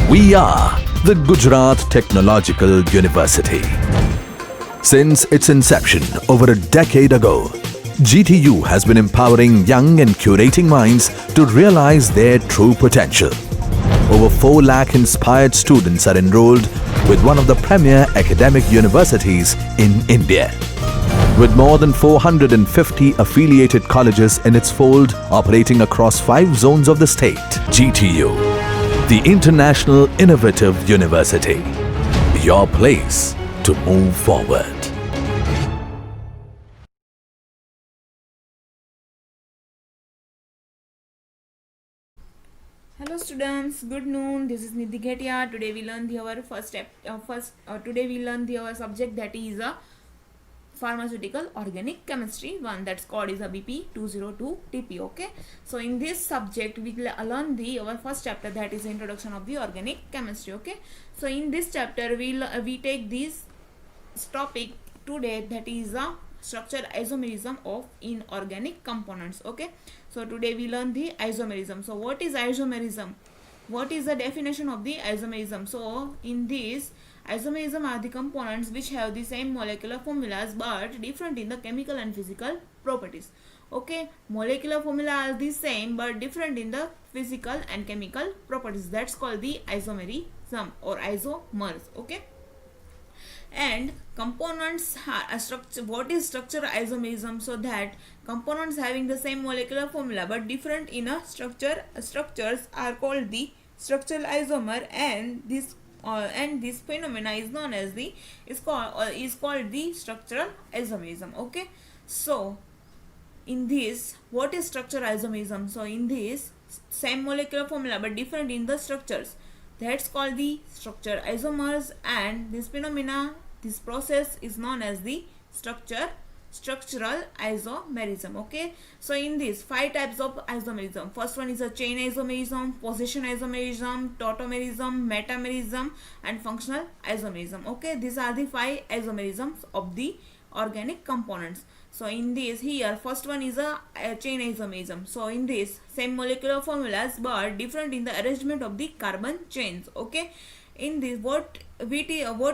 We are the Gujarat Technological University. Since its inception over a decade ago, GTU has been empowering young and curating minds to realize their true potential. Over 4 lakh inspired students are enrolled with one of the premier academic universities in India. With more than 450 affiliated colleges in its fold operating across 5 zones of the state, GTU, the International Innovative University, your place to move forward. Hello students, good noon. This is Nidhi Ghetia. Today we learn our subject, that is a pharmaceutical organic chemistry one, that's called is a BP 202 TP. Okay, so in this subject we will learn our first chapter, that is introduction of the organic chemistry. Okay, so in this chapter we take this topic today, that is a structure isomerism of inorganic components. Okay, so today we learn the isomerism. So what is isomerism? What is the definition of the isomerism? So in this, isomerism are the components which have the same molecular formulas but different in the chemical and physical properties. Okay, molecular formula are the same but different in the physical and chemical properties. That's called the isomerism or isomers. Okay, and components are structure. What is structure isomerism? So that components having the same molecular formula but different in a structures are called the structural isomer, and this phenomena is known as the is called the structural isomerism. Okay, so in this, what is structural isomerism? So in this, same molecular formula but different in the structures, that's called the structure isomers, and this phenomena, this process is known as the structural isomerism. Okay, so in this 5 types of isomerism. First one is a chain isomerism, position isomerism, tautomerism, metamerism, and functional isomerism. Okay, these are the 5 isomerisms of the organic components. So in this, here first one is a chain isomerism. So in this, same molecular formulas but different in the arrangement of the carbon chains. Okay, in this, what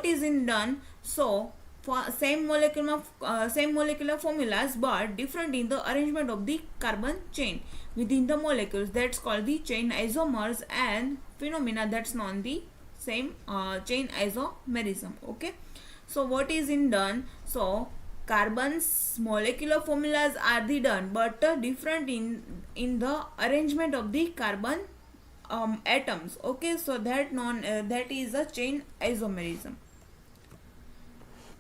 is in done? So for same molecular formulas but different in the arrangement of the carbon chain within the molecules, that's called the chain isomers, and phenomena that's known the same chain isomerism. Okay, so what is in done? So carbon's molecular formulas are the done but different in the arrangement of the carbon atoms. Okay, so that is a chain isomerism.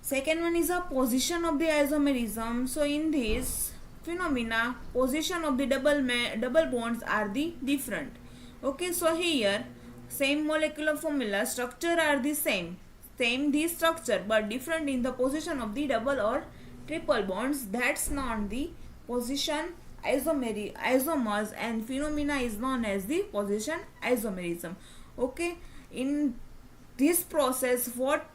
Second one is a position of the isomerism. So in this phenomena, position of the double bonds are the different. Okay, so here same molecular formula, structure are the same the structure but different in the position of the double or triple bonds, that's known the position isomers, and phenomena is known as the position isomerism. Okay, in this process, what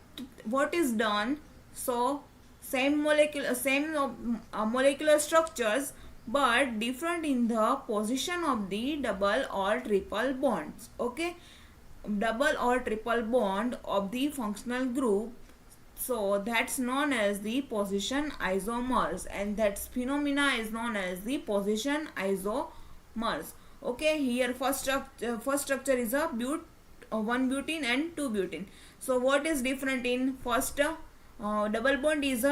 is done? So same molecular structures but different in the position of the double or triple bonds. Okay, double or triple bond of the functional group, so that's known as the position isomers, and that phenomena is known as the position isomers. Okay, here first structure is a 1 butene and 2 butene. So what is different in first double bond is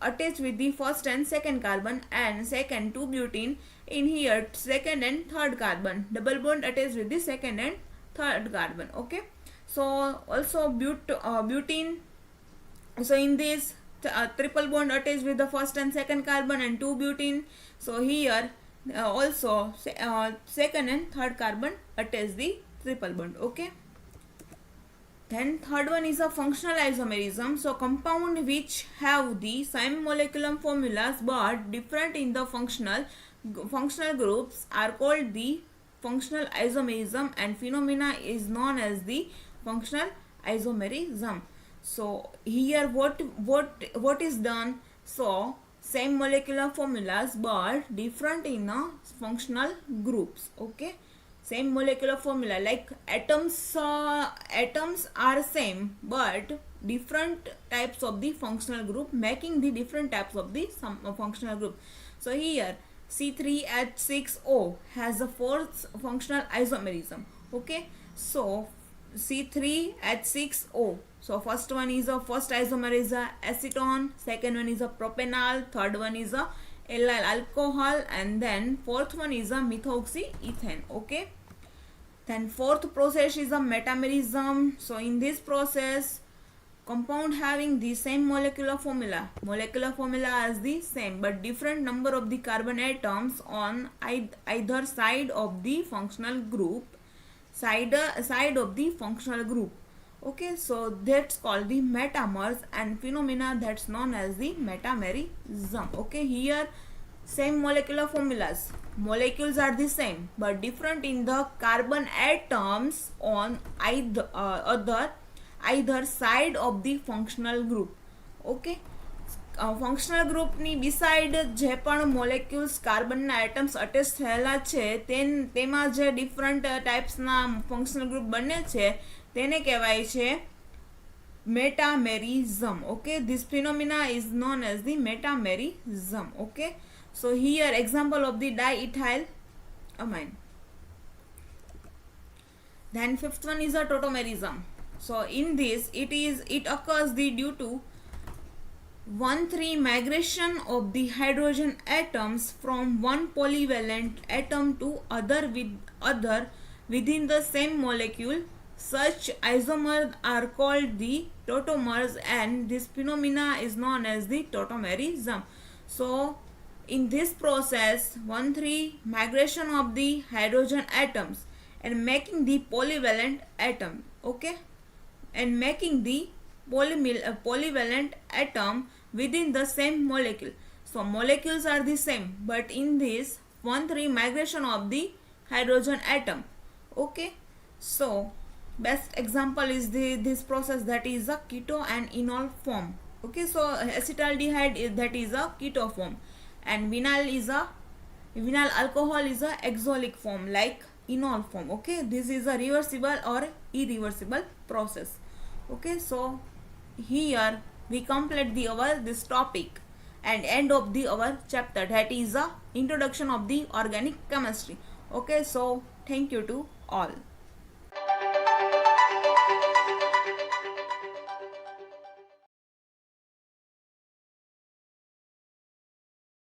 attached with the first and second carbon, and second 2 butene, in here second and third carbon, double bond attached with the second and third carbon. Okay, so also butene, so in this triple bond attached with the first and second carbon and 2 butene. So here also second and third carbon attach the triple bond. Okay, then third one is a functional isomerism. So compound which have the same molecular formulas but different in the functional groups are called the functional isomerism, and phenomena is known as the functional isomerism. So here what is done? So same molecular formulas but different in functional groups. Okay, same molecular formula, like atoms are same but different types of the functional group, making the different types of the functional group. So here C3H6O has the fourth functional isomerism. Okay, so C3H6O, so first one is a first isomer is a acetone, second one is a propanol, third one is a allyl alcohol, and then fourth one is a methoxyethane. Okay, then fourth process is a metamerism. So in this process, compound having the same molecular formula is the same but different number of the carbon atoms on either side of the functional group, side of the functional group. Okay, so that's called the metamers, and phenomena that's known as the metamerism. Okay, here same molecular formulas, molecules are the same but different in the carbon atoms on either side of the functional group. Okay, functional ગ્રુપની beside જે પણ molecules કાર્બનના atoms attach થયેલા છે તેમાં જે different ટાઈપ્સના functional group બને છે તેને કહેવાય છે metamerism. Okay, this phenomena is known as the metamerism. Okay, so here example of the diethyl amine. Then fifth one is a tautomerism. So in this it occurs due to 1,3 migration of the hydrogen atoms from one polyvalent atom to other within the same molecule. Such isomers are called the tautomers, and this phenomena is known as the tautomerism. So in this process 1,3 migration of the hydrogen atoms and making the polyvalent atom. Okay, and making the polyvalent atom within the same molecule. So molecules are the same but in this 1,3 migration of the hydrogen atom. Okay, so best example is this process, that is a keto and enol form. Okay, so acetaldehyde that is a keto form, and vinyl alcohol is a exolic form like enol form. Okay, this is a reversible or irreversible process. Okay, so here we complete this topic and end of our chapter, that is a introduction of the organic chemistry. Okay, so thank you to all.